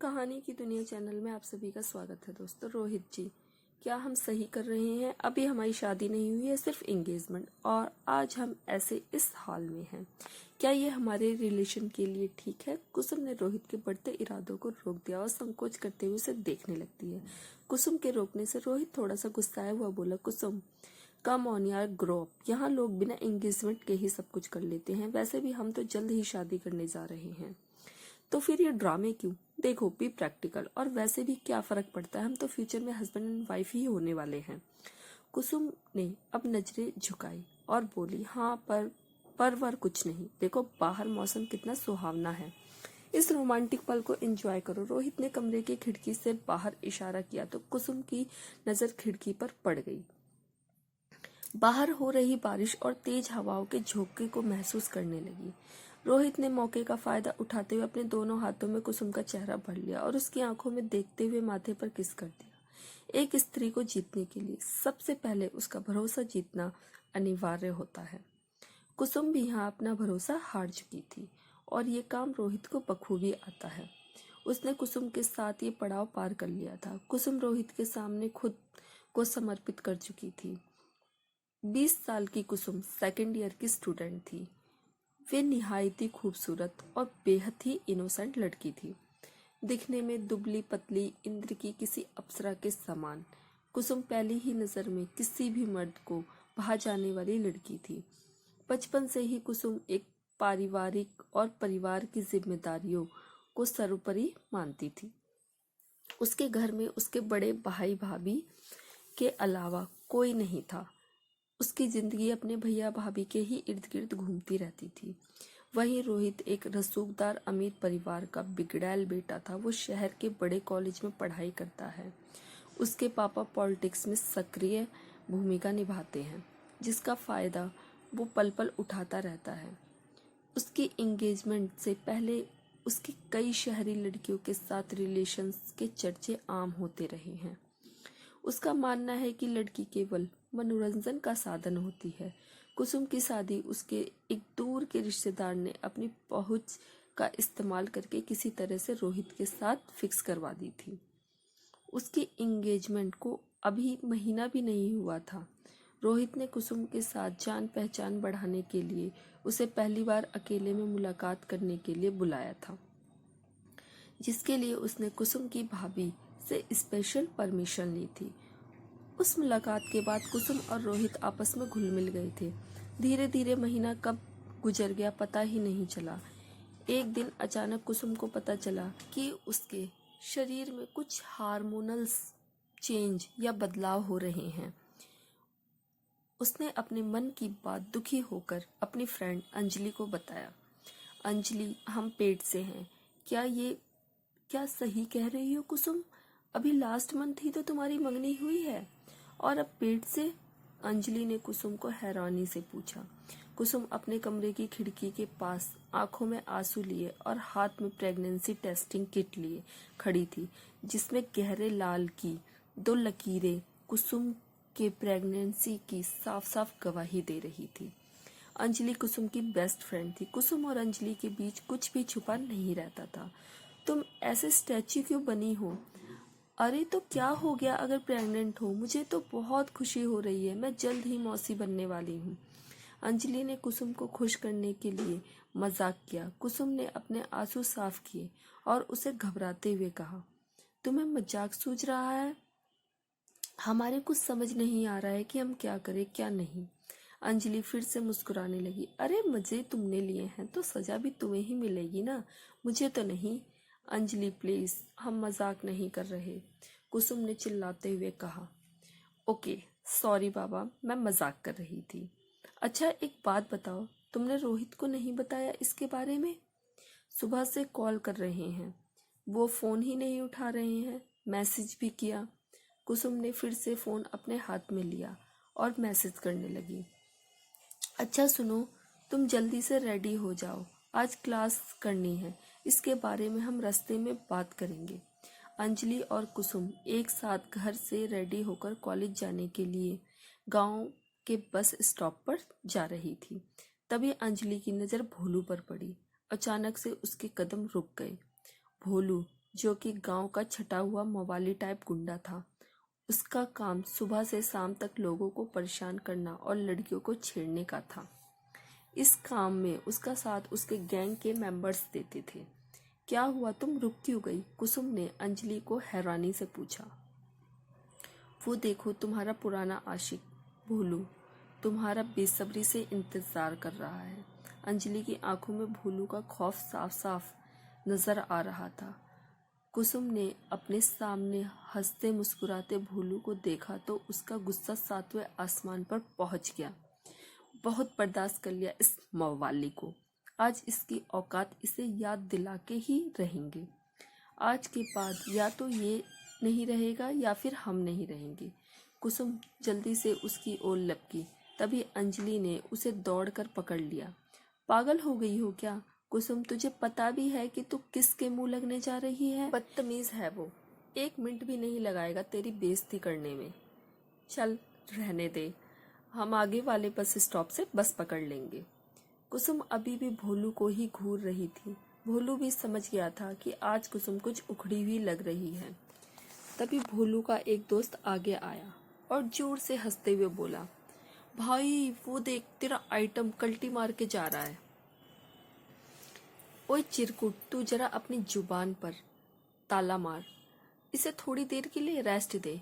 कहानी की दुनिया चैनल में आप सभी का स्वागत है। दोस्तों, रोहित जी, क्या हम सही कर रहे हैं? अभी हमारी शादी नहीं हुई है, सिर्फ एंगेजमेंट, और आज हम ऐसे इस हाल में हैं। क्या ये हमारे रिलेशन के लिए ठीक है? कुसुम ने रोहित के बढ़ते इरादों को रोक दिया और संकोच करते हुए उसे देखने लगती है। कुसुम के रोकने से रोहित थोड़ा सा गुस्साया हुआ बोला, कुसुम कम ऑन यार, ग्रो अप। यहाँ लोग बिना एंगेजमेंट के ही सब कुछ कर लेते हैं। वैसे भी हम तो जल्द ही शादी करने जा रहे हैं, तो फिर ये ड्रामे क्यों? देखो, बी प्रैक्टिकल। और वैसे भी क्या फर्क पड़ता है, हम तो फ्यूचर में हस्बैंड एंड वाइफ ही होने वाले हैं। कुसुम ने अब नजरें झुकाई और बोली, हाँ पर वर कुछ नहीं। देखो बाहर मौसम कितना सुहावना है, इस रोमांटिक पल को एंजॉय करो। रोहित ने कमरे की खिड़की से बाहर इशारा किया तो कुसुम की नजर खिड़की पर पड़ गई। बाहर हो रही बारिश और तेज हवाओं के झोंके को महसूस करने लगी। रोहित ने मौके का फायदा उठाते हुए अपने दोनों हाथों में कुसुम का चेहरा भर लिया और उसकी आंखों में देखते हुए माथे पर किस कर दिया। एक स्त्री को जीतने के लिए सबसे पहले उसका भरोसा जीतना अनिवार्य होता है। कुसुम भी यहाँ अपना भरोसा हार चुकी थी और ये काम रोहित को बखूबी आता है। उसने कुसुम के साथ ये पड़ाव पार कर लिया था। कुसुम रोहित के सामने खुद को समर्पित कर चुकी थी। 20 साल की कुसुम सेकेंड ईयर की स्टूडेंट थी। वे निहायत ही खूबसूरत और बेहद ही इनोसेंट लड़की थी, दिखने में दुबली पतली, इंद्र की किसी अप्सरा के समान। कुसुम पहली ही नज़र में किसी भी मर्द को भा जाने वाली लड़की थी। बचपन से ही कुसुम एक पारिवारिक और परिवार की जिम्मेदारियों को सर्वोपरि मानती थी। उसके घर में उसके बड़े भाई भाभी के अलावा कोई नहीं था। उसकी जिंदगी अपने भैया भाभी के ही इर्द गिर्द घूमती रहती थी। वहीं रोहित एक रसूखदार अमीर परिवार का बिगड़ैल बेटा था। वो शहर के बड़े कॉलेज में पढ़ाई करता है। उसके पापा पॉलिटिक्स में सक्रिय भूमिका निभाते हैं, जिसका फायदा वो पल पल उठाता रहता है। उसकी एंगेजमेंट से पहले उसकी कई शहरी लड़कियों के साथ रिलेशंस के चर्चे आम होते रहे हैं। उसका मानना है कि लड़की केवल मनोरंजन का साधन होती है। कुसुम की शादी उसके एक दूर के रिश्तेदार ने अपनी पहुंच का इस्तेमाल करके किसी तरह से रोहित के साथ फिक्स करवा दी थी। उसकी एंगेजमेंट को अभी महीना भी नहीं हुआ था। रोहित ने कुसुम के साथ जान पहचान बढ़ाने के लिए उसे पहली बार अकेले में मुलाकात करने के लिए बुलाया था, जिसके लिए उसने कुसुम की भाभी से स्पेशल परमिशन ली थी। उस मुलाकात के बाद कुसुम और रोहित आपस में घुल मिल गए थे। धीरे धीरे महीना कब गुजर गया पता ही नहीं चला। एक दिन अचानक कुसुम को पता चला कि उसके शरीर में कुछ हार्मोनल चेंज या बदलाव हो रहे हैं। उसने अपने मन की बात दुखी होकर अपनी फ्रेंड अंजलि को बताया। अंजलि, हम पेट से हैं। क्या सही कह रही हो कुसुम? अभी लास्ट मंथ ही तो तुम्हारी मंगनी हुई है और अब पेट से? अंजलि ने कुसुम को हैरानी से पूछा। कुसुम अपने कमरे की खिड़की के पास आंखों में आंसू लिए और हाथ में प्रेगनेंसी टेस्टिंग किट लिए खड़ी थी, जिसमें गहरे लाल की 2 लकीरें कुसुम के प्रेगनेंसी की साफ साफ गवाही दे रही थी। अंजलि कुसुम की बेस्ट फ्रेंड थी। कुसुम और अंजलि के बीच कुछ भी छुपा नहीं रहता था। तुम ऐसे स्टैच्यू क्यों बनी हो? अरे तो क्या हो गया अगर प्रेग्नेंट हो? मुझे तो बहुत खुशी हो रही है, मैं जल्द ही मौसी बनने वाली हूँ। अंजलि ने कुसुम को खुश करने के लिए मजाक किया। कुसुम ने अपने आंसू साफ किए और उसे घबराते हुए कहा, तुम्हें मजाक सूझ रहा है? हमारे कुछ समझ नहीं आ रहा है कि हम क्या करें क्या नहीं। अंजलि फिर से मुस्कुराने लगी। अरे मजे तुमने लिए हैं तो सजा भी तुम्हें ही मिलेगी ना, मुझे तो नहीं। अंजलि प्लीज, हम मजाक नहीं कर रहे, कुसुम ने चिल्लाते हुए कहा। ओके सॉरी बाबा, मैं मजाक कर रही थी। अच्छा एक बात बताओ, तुमने रोहित को नहीं बताया इसके बारे में? सुबह से कॉल कर रहे हैं, वो फोन ही नहीं उठा रहे हैं, मैसेज भी किया। कुसुम ने फिर से फोन अपने हाथ में लिया और मैसेज करने लगी। अच्छा सुनो, तुम जल्दी से रेडी हो जाओ, आज क्लास करनी है, इसके बारे में हम रास्ते में बात करेंगे। अंजलि और कुसुम एक साथ घर से रेडी होकर कॉलेज जाने के लिए गांव के बस स्टॉप पर जा रही थी। तभी अंजलि की नज़र भोलू पर पड़ी। अचानक से उसके कदम रुक गए। भोलू, जो कि गांव का छटा हुआ मवाली टाइप गुंडा था। उसका काम सुबह से शाम तक लोगों को परेशान करना और लड़कियों को छेड़ने का था। इस काम में उसका साथ उसके गैंग के मेंबर्स देते थे। क्या हुआ, तुम रुक क्यों गई? कुसुम ने अंजलि को हैरानी से पूछा। वो देखो, तुम्हारा पुराना आशिक भोलू तुम्हारा बेसब्री से इंतजार कर रहा है। अंजलि की आंखों में भोलू का खौफ साफ साफ नजर आ रहा था। कुसुम ने अपने सामने हंसते मुस्कुराते भोलू को देखा तो उसका गुस्सा 7वें आसमान पर पहुंच गया। बहुत बर्दाश्त कर लिया इस मवाली को। आज इसकी औकात इसे याद दिला के ही रहेंगे। आज के बाद या तो ये नहीं रहेगा या फिर हम नहीं रहेंगे। कुसुम जल्दी से उसकी ओर लपकी। तभी अंजलि ने उसे दौड़कर पकड़ लिया। पागल हो गई हो क्या कुसुम? तुझे पता भी है कि तू किसके मुंह लगने जा रही है? बदतमीज है वो, 1 मिनट भी नहीं लगाएगा तेरी बेइज्जती करने में। चल रहने दे, हम आगे वाले बस स्टॉप से बस पकड़ लेंगे। कुसुम अभी भी भोलू को ही घूर रही थी। भोलू भी समझ गया था कि आज कुसुम कुछ उखड़ी हुई लग रही है। तभी भोलू का एक दोस्त आगे आया और जोर से हंसते हुए बोला, भाई वो देख, तेरा आइटम कल्टी मार के जा रहा है। ओए चिरकुट, तू जरा अपनी जुबान पर ताला मार। इसे थोड़ी देर के लिए रेस्ट दे।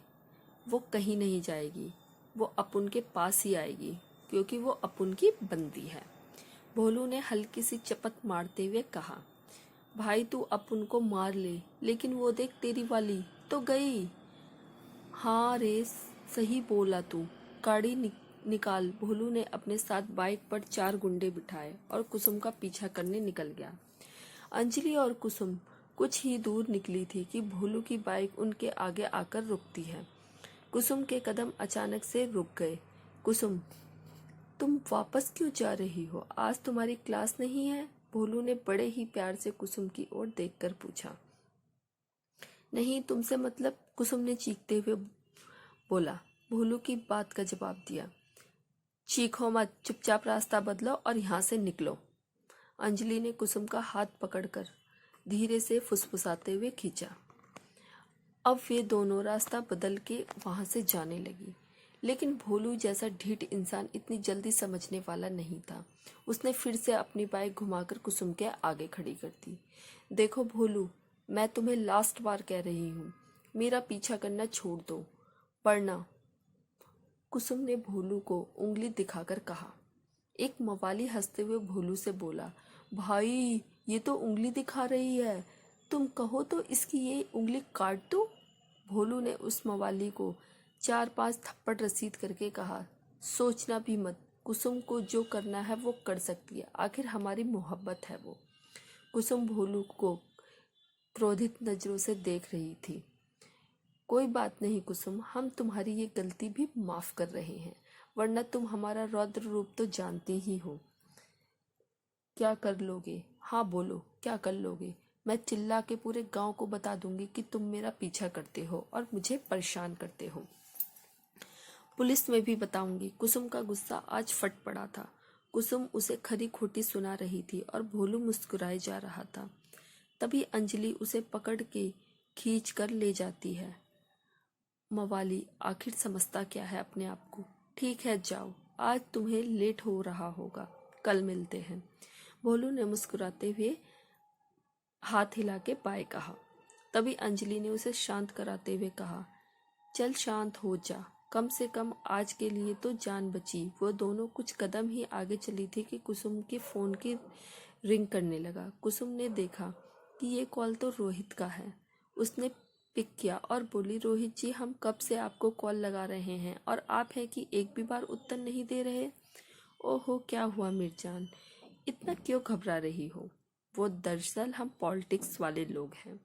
वो कहीं नहीं जाएगी, वो अपुन के पास ही आएगी क्योंकि वो अपुन की बंदी है। भोलू ने हल्की सी चपत मारते हुए कहा, भाई तू अपुन को मार ले, लेकिन वो देख तेरी वाली तो गई। हाँ रे, सही बोला तू, गाड़ी निकाल। भोलू ने अपने साथ बाइक पर 4 गुंडे बिठाए और कुसुम का पीछा करने निकल गया। अंजलि और कुसुम कुछ ही दूर निकली थी कि भोलू की बाइक उनके आगे आकर रुकती है। कुसुम के कदम अचानक से रुक गए। कुसुम, तुम वापस क्यों जा रही हो? आज तुम्हारी क्लास नहीं है? भोलू ने बड़े ही प्यार से कुसुम की ओर देखकर पूछा। नहीं, तुमसे मतलब, कुसुम ने चीखते हुए बोला। भोलू की बात का जवाब दिया। चीखो मत, चुपचाप रास्ता बदलो और यहाँ से निकलो। अंजलि ने कुसुम का हाथ पकड़कर धीरे से फुसफुसाते हुए खींचा। अब वे दोनों रास्ता बदल के वहां से जाने लगी, लेकिन भोलू जैसा ढीठ इंसान इतनी जल्दी समझने वाला नहीं था। उसने फिर से अपनी बाइक घुमाकर कुसुम के आगे खड़ी कर दी। देखो भोलू, मैं तुम्हें लास्ट बार कह रही हूँ, मेरा पीछा करना छोड़ दो, वरना। कुसुम ने भोलू को उंगली दिखाकर कहा। एक मवाली हंसते हुए भोलू से बोला, भाई ये तो उंगली दिखा रही है, तुम कहो तो इसकी ये उंगली काट दूं? भोलू ने उस मवाली को 4-5 थप्पड़ रसीद करके कहा, सोचना भी मत, कुसुम को जो करना है वो कर सकती है, आखिर हमारी मोहब्बत है वो। कुसुम भोलू को क्रोधित नजरों से देख रही थी। कोई बात नहीं कुसुम, हम तुम्हारी ये गलती भी माफ कर रहे हैं, वरना तुम हमारा रौद्र रूप तो जानती ही हो। क्या कर लोगे? हाँ बोलो, क्या कर लोगे? मैं चिल्ला के पूरे गांव को बता दूंगी कि तुम मेरा पीछा करते हो और मुझे परेशान करते हो। पुलिस में भी बताऊंगी। कुसुम का गुस्सा आज फट पड़ा था। कुसुम उसे खरी खोटी सुना रही थी और भोलू मुस्कुराए जा रहा था। तभी अंजलि उसे पकड़ के खींच कर ले जाती है। मवाली आखिर समझता क्या है अपने आप को? ठीक है जाओ, आज तुम्हें लेट हो रहा होगा, कल मिलते हैं। भोलू ने मुस्कुराते हुए हाथ हिला के बाय कहा। तभी अंजलि ने उसे शांत कराते हुए कहा, चल शांत हो जा, कम से कम आज के लिए तो जान बची। वो दोनों कुछ कदम ही आगे चली थी कि कुसुम के फोन की रिंग करने लगा। कुसुम ने देखा कि ये कॉल तो रोहित का है। उसने पिक किया और बोली, रोहित जी, हम कब से आपको कॉल लगा रहे हैं और आप हैं कि एक भी बार उत्तर नहीं दे रहे। ओहो, क्या हुआ मिर्जान, इतना क्यों घबरा रही हो? वो दरअसल हम पॉलिटिक्स वाले लोग हैं,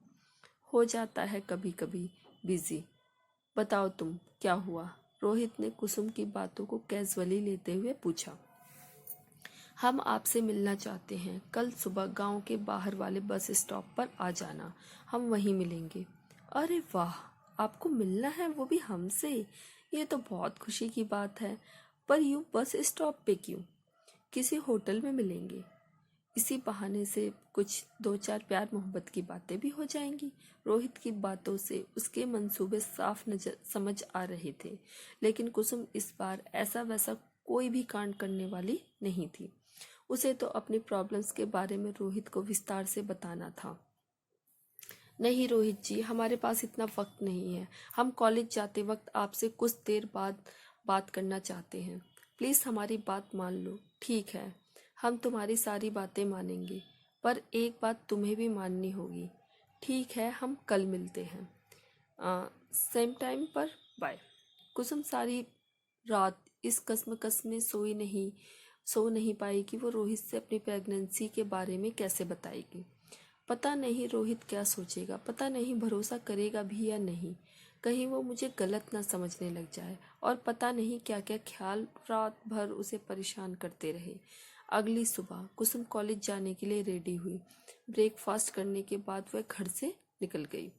हो जाता है कभी कभी बिजी। बताओ तुम, क्या हुआ? रोहित ने कुसुम की बातों को कैजुअली लेते हुए पूछा। हम आपसे मिलना चाहते हैं, कल सुबह गांव के बाहर वाले बस स्टॉप पर आ जाना, हम वहीं मिलेंगे। अरे वाह, आपको मिलना है, वो भी हमसे? ये तो बहुत खुशी की बात है, पर यूं बस स्टॉप पे क्यों? किसी होटल में मिलेंगे। इसी बहाने से कुछ 2-4 प्यार मोहब्बत की बातें भी हो जाएंगी। रोहित की बातों से उसके मंसूबे साफ नजर समझ आ रहे थे, लेकिन कुसुम इस बार ऐसा वैसा कोई भी कांड करने वाली नहीं थी। उसे तो अपनी प्रॉब्लम्स के बारे में रोहित को विस्तार से बताना था। नहीं रोहित जी, हमारे पास इतना वक्त नहीं है। हम कॉलेज जाते वक्त आपसे कुछ देर बाद बात करना चाहते हैं। प्लीज़ हमारी बात मान लो। ठीक है, हम तुम्हारी सारी बातें मानेंगे, पर एक बात तुम्हें भी माननी होगी। ठीक है, हम कल मिलते हैं, सेम टाइम पर। बाय। कुसुम सारी रात इस कश्मकश में सो नहीं पाई कि वो रोहित से अपनी प्रेगनेंसी के बारे में कैसे बताएगी। पता नहीं रोहित क्या सोचेगा, पता नहीं भरोसा करेगा भी या नहीं, कहीं वो मुझे गलत ना समझने लग जाए, और पता नहीं क्या क्या ख्याल रात भर उसे परेशान करते रहे। अगली सुबह कुसुम कॉलेज जाने के लिए रेडी हुई। ब्रेकफास्ट करने के बाद वह घर से निकल गई।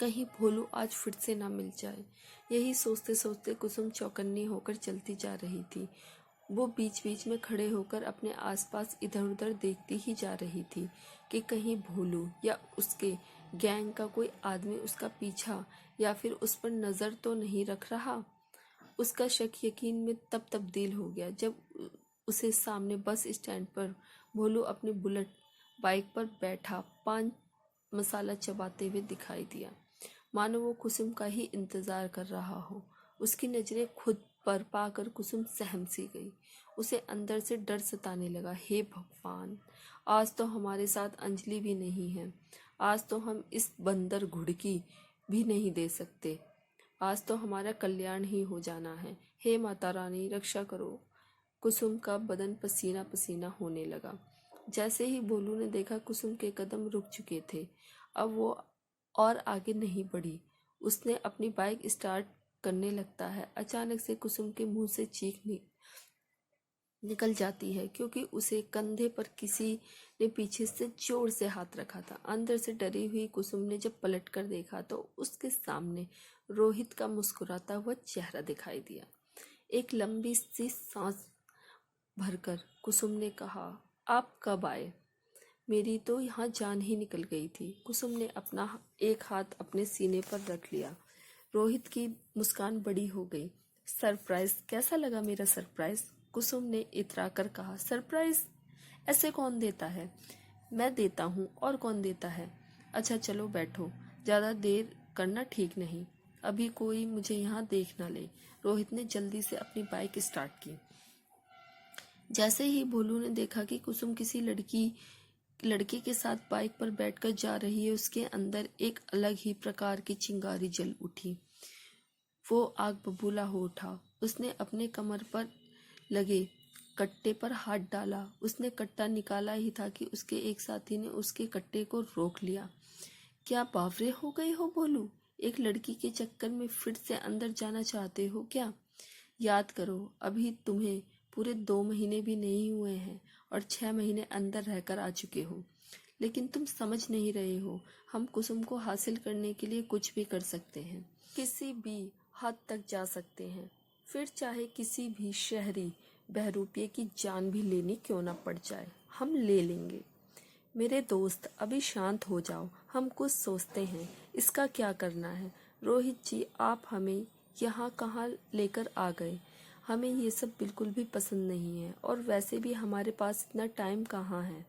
कहीं भोलू आज फिर से ना मिल जाए, यही सोचते सोचते कुसुम चौकन्नी होकर चलती जा रही थी। वो बीच बीच में खड़े होकर अपने आसपास इधर उधर देखती ही जा रही थी कि कहीं भोलू या उसके गैंग का कोई आदमी उसका पीछा या फिर उस पर नज़र तो नहीं रख रहा। उसका शक यकीन में तब तब्दील हो गया जब उसे सामने बस स्टैंड पर भोलू अपनी बुलेट बाइक पर बैठा पान मसाला चबाते हुए दिखाई दिया, मानो वो कुसुम का ही इंतजार कर रहा हो। उसकी नजरें खुद पर पाकर कुसुम सहम सी गई। उसे अंदर से डर सताने लगा। हे भगवान, आज तो हमारे साथ अंजलि भी नहीं है। आज तो हम इस बंदर घुड़की भी नहीं दे सकते। आज तो हमारा कल्याण ही हो जाना है। हे माता रानी, रक्षा करो। कुसुम का बदन पसीना पसीना होने लगा। जैसे ही भोलू ने देखा कुसुम के कदम रुक चुके थे, अब वो और आगे नहीं बढ़ी। उसने अपनी बाइक स्टार्ट करने लगता है। अचानक से कुसुम के मुंह से चीख निकल जाती है, क्योंकि उसे कंधे पर किसी ने पीछे से जोर से हाथ रखा था। अंदर से डरी हुई कुसुम ने जब पलट कर देखा तो उसके सामने रोहित का मुस्कुराता हुआ चेहरा दिखाई दिया। एक लंबी सी सांस भरकर कुसुम ने कहा, आप कब आए? मेरी तो यहाँ जान ही निकल गई थी। कुसुम ने अपना एक हाथ अपने सीने पर रख लिया। रोहित की मुस्कान बड़ी हो गई। सरप्राइज, कैसा लगा मेरा सरप्राइज? कुसुम ने इतरा कर कहा। सरप्राइज ऐसे कौन देता है? मैं देता हूँ, और कौन देता है? अच्छा चलो बैठो, ज़्यादा देर करना ठीक नहीं, अभी कोई मुझे यहाँ देख ना ले। रोहित ने जल्दी से अपनी बाइक स्टार्ट की। जैसे ही भोलू ने देखा कि कुसुम किसी लड़के के साथ बाइक पर बैठकर जा रही है, उसके अंदर एक अलग ही प्रकार की चिंगारी जल उठी। वो आग बबूला हो उठा। उसने अपने कमर पर लगे कट्टे पर हाथ डाला। उसने कट्टा निकाला ही था कि उसके एक साथी ने उसके कट्टे को रोक लिया। क्या बावरे हो गए हो भोलू? एक लड़की के चक्कर में फिर से अंदर जाना चाहते हो क्या? याद करो, अभी तुम्हें पूरे 2 महीने भी नहीं हुए हैं और 6 महीने अंदर रहकर आ चुके हो। लेकिन तुम समझ नहीं रहे हो, हम कुसुम को हासिल करने के लिए कुछ भी कर सकते हैं, किसी भी हद तक जा सकते हैं, फिर चाहे किसी भी शहरी बहरूपिये की जान भी लेनी क्यों ना पड़ जाए, हम ले लेंगे। मेरे दोस्त, अभी शांत हो जाओ, हम कुछ सोचते हैं, इसका क्या करना है। रोहित जी, आप हमें यहाँ कहाँ लेकर आ गए? हमें ये सब बिल्कुल भी पसंद नहीं है, और वैसे भी हमारे पास इतना टाइम कहाँ है।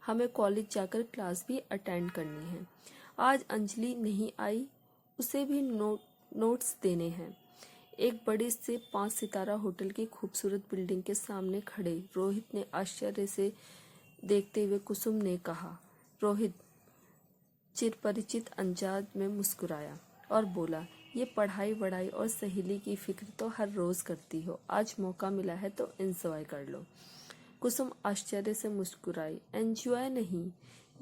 हमें कॉलेज जाकर क्लास भी अटेंड करनी है। आज अंजलि नहीं आई, उसे भी नोट्स देने हैं। एक बड़े से 5 सितारा होटल की खूबसूरत बिल्डिंग के सामने खड़े रोहित ने आश्चर्य से देखते हुए कुसुम ने कहा। रोहित चिरपरिचित अंदाज में मुस्कुराया और बोला, ये पढ़ाई वढ़ाई और सहेली की फिक्र तो हर रोज करती हो, आज मौका मिला है तो एंजॉय कर लो। कुसुम आश्चर्य से मुस्कुराई। एंजॉय नहीं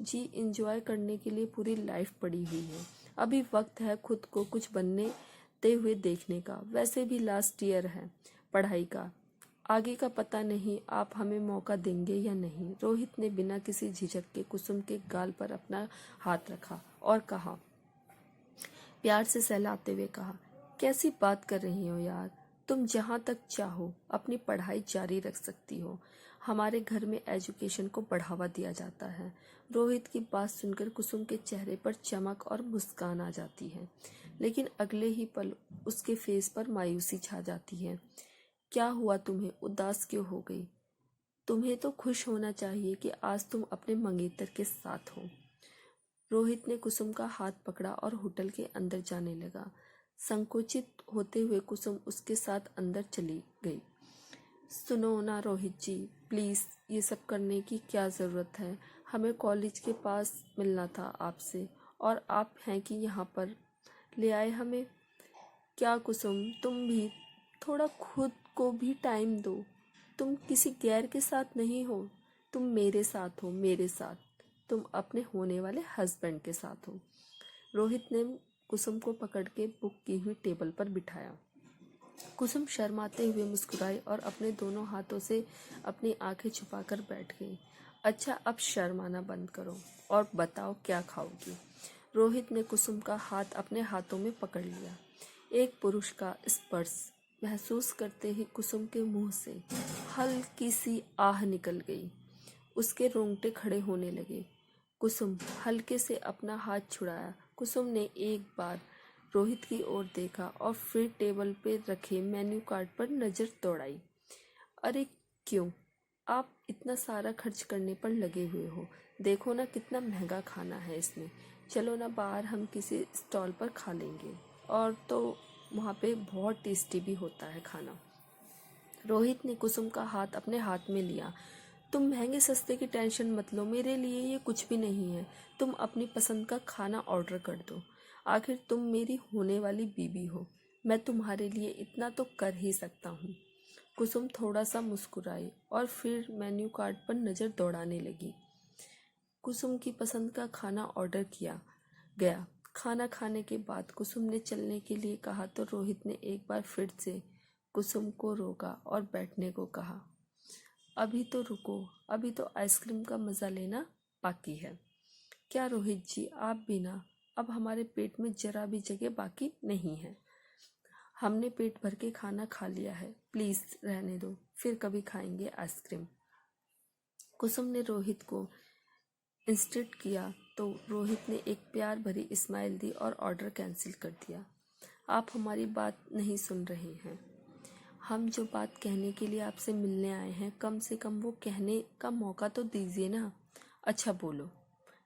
जी, एंजॉय करने के लिए पूरी लाइफ पड़ी हुई है। अभी वक्त है खुद को कुछ बनने ते हुए देखने का। वैसे भी लास्ट ईयर है पढ़ाई का, आगे का पता नहीं आप हमें मौका देंगे या नहीं। रोहित ने बिना किसी झिझक के कुसुम के गाल पर अपना हाथ रखा और कहा, प्यार से सहलाते हुए कहा, कैसी बात कर रही हो यार, तुम जहाँ तक चाहो अपनी पढ़ाई जारी रख सकती हो। हमारे घर में एजुकेशन को बढ़ावा दिया जाता है। रोहित की बात सुनकर कुसुम के चेहरे पर चमक और मुस्कान आ जाती है, लेकिन अगले ही पल उसके फेस पर मायूसी छा जाती है। क्या हुआ, तुम्हें उदास क्यों हो गई? तुम्हें तो खुश होना चाहिए कि आज तुम अपने मंगेतर के साथ हो। रोहित ने कुसुम का हाथ पकड़ा और होटल के अंदर जाने लगा। संकोचित होते हुए कुसुम उसके साथ अंदर चली गई। सुनो ना रोहित जी, प्लीज़ ये सब करने की क्या ज़रूरत है? हमें कॉलेज के पास मिलना था आपसे, और आप हैं कि यहाँ पर ले आए हमें। क्या कुसुम, तुम भी थोड़ा खुद को भी टाइम दो। तुम किसी गैर के साथ नहीं हो, तुम मेरे साथ हो, मेरे साथ। तुम अपने होने वाले हस्बैंड के साथ हो। रोहित ने कुसुम को पकड़ के बुक की हुई टेबल पर बिठाया। कुसुम शर्माते हुए मुस्कुराई और अपने दोनों हाथों से अपनी आंखें छुपाकर बैठ गई। अच्छा, अब शर्माना बंद करो और बताओ क्या खाओगी? रोहित ने कुसुम का हाथ अपने हाथों में पकड़ लिया। एक पुरुष का स्पर्श महसूस करते ही कुसुम के मुंह से हल्की सी आह निकल गई। उसके रोंगटे खड़े होने लगे। कुसुम हल्के से अपना हाथ छुड़ाया। कुसुम ने एक बार रोहित की ओर देखा और फिर टेबल पे रखे मेन्यू कार्ड पर नज़र दौड़ाई। अरे क्यों, आप इतना सारा खर्च करने पर लगे हुए हो? देखो ना कितना महंगा खाना है इसमें। चलो ना बाहर हम किसी स्टॉल पर खा लेंगे, और तो वहाँ पे बहुत टेस्टी भी होता है खाना। रोहित ने कुसुम का हाथ अपने हाथ में लिया। तुम महंगे सस्ते की टेंशन मत लो, मेरे लिए ये कुछ भी नहीं है। तुम अपनी पसंद का खाना ऑर्डर कर दो। आखिर तुम मेरी होने वाली बीवी हो, मैं तुम्हारे लिए इतना तो कर ही सकता हूँ। कुसुम थोड़ा सा मुस्कुराई और फिर मेन्यू कार्ड पर नज़र दौड़ाने लगी। कुसुम की पसंद का खाना ऑर्डर किया गया। खाना खाने के बाद कुसुम ने चलने के लिए कहा तो रोहित ने एक बार फिर से कुसुम को रोका और बैठने को कहा। अभी तो रुको, अभी तो आइसक्रीम का मज़ा लेना बाकी है। क्या रोहित जी, आप भी ना, अब हमारे पेट में जरा भी जगह बाकी नहीं है। हमने पेट भर के खाना खा लिया है, प्लीज़ रहने दो, फिर कभी खाएंगे आइसक्रीम। कुसुम ने रोहित को इंस्टेट किया तो रोहित ने एक प्यार भरी स्माइल दी और ऑर्डर कैंसिल कर दिया। आप हमारी बात नहीं सुन रहे हैं। हम जो बात कहने के लिए आपसे मिलने आए हैं, कम से कम वो कहने का मौका तो दीजिए ना। अच्छा बोलो,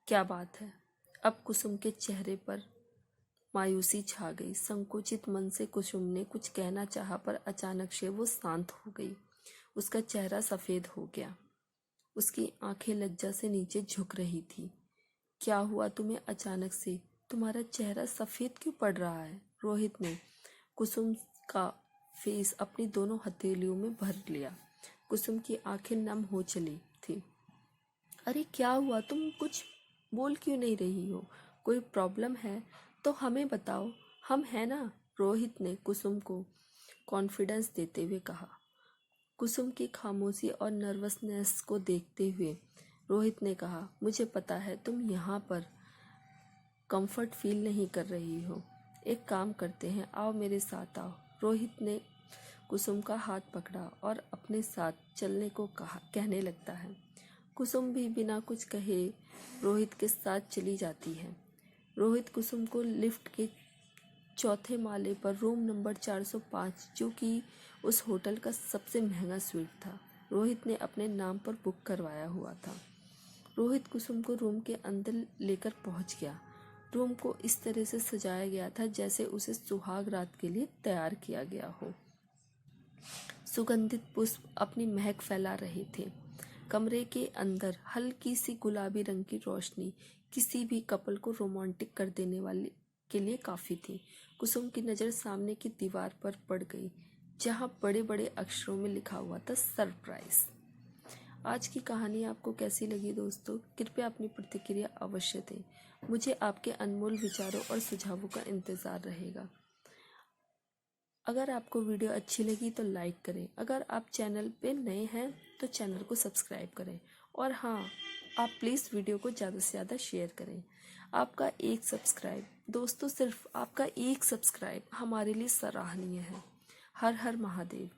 क्या बात है? अब कुसुम के चेहरे पर मायूसी छा गई। संकुचित मन से कुसुम ने कुछ कहना चाहा, पर अचानक से वो शांत हो गई। उसका चेहरा सफ़ेद हो गया। उसकी आंखें लज्जा से नीचे झुक रही थी। क्या हुआ तुम्हें अचानक से? तुम्हारा चेहरा सफ़ेद क्यों पड़ रहा है? रोहित ने कुसुम का फेस अपनी दोनों हथेलियों में भर लिया। कुसुम की आंखें नम हो चली थी। अरे क्या हुआ, तुम कुछ बोल क्यों नहीं रही हो? कोई प्रॉब्लम है तो हमें बताओ, हम हैं ना। रोहित ने कुसुम को कॉन्फिडेंस देते हुए कहा। कुसुम की खामोशी और नर्वसनेस को देखते हुए रोहित ने कहा, मुझे पता है तुम यहाँ पर कंफर्ट फील नहीं कर रही हो। एक काम करते हैं, आओ मेरे साथ आओ। रोहित ने कुसुम का हाथ पकड़ा और अपने साथ चलने को कहा कहने लगता है। कुसुम भी बिना कुछ कहे रोहित के साथ चली जाती है। रोहित कुसुम को लिफ्ट के चौथे माले पर रूम नंबर 405, जो कि उस होटल का सबसे महंगा स्वीट था, रोहित ने अपने नाम पर बुक करवाया हुआ था। रोहित कुसुम को रूम के अंदर लेकर पहुंच गया। रूम को इस तरह से सजाया गया था जैसे उसे सुहाग रात के लिए तैयार किया गया हो। सुगंधित पुष्प अपनी महक फैला रहे थे। कमरे के अंदर हल्की सी गुलाबी रंग की रोशनी किसी भी कपल को रोमांटिक कर देने वाले के लिए काफ़ी थी। कुसुम की नज़र सामने की दीवार पर पड़ गई, जहाँ बड़े बड़े अक्षरों में लिखा हुआ था सरप्राइज। आज की कहानी आपको कैसी लगी दोस्तों? कृपया अपनी प्रतिक्रिया अवश्य दें। मुझे आपके अनमोल विचारों और सुझावों का इंतज़ार रहेगा। अगर आपको वीडियो अच्छी लगी तो लाइक करें। अगर आप चैनल पे नए हैं तो चैनल को सब्सक्राइब करें। और हाँ, आप प्लीज़ वीडियो को ज़्यादा से ज़्यादा शेयर करें। आपका एक सब्सक्राइब दोस्तों, सिर्फ आपका एक सब्सक्राइब हमारे लिए सराहनीय है। हर हर महादेव।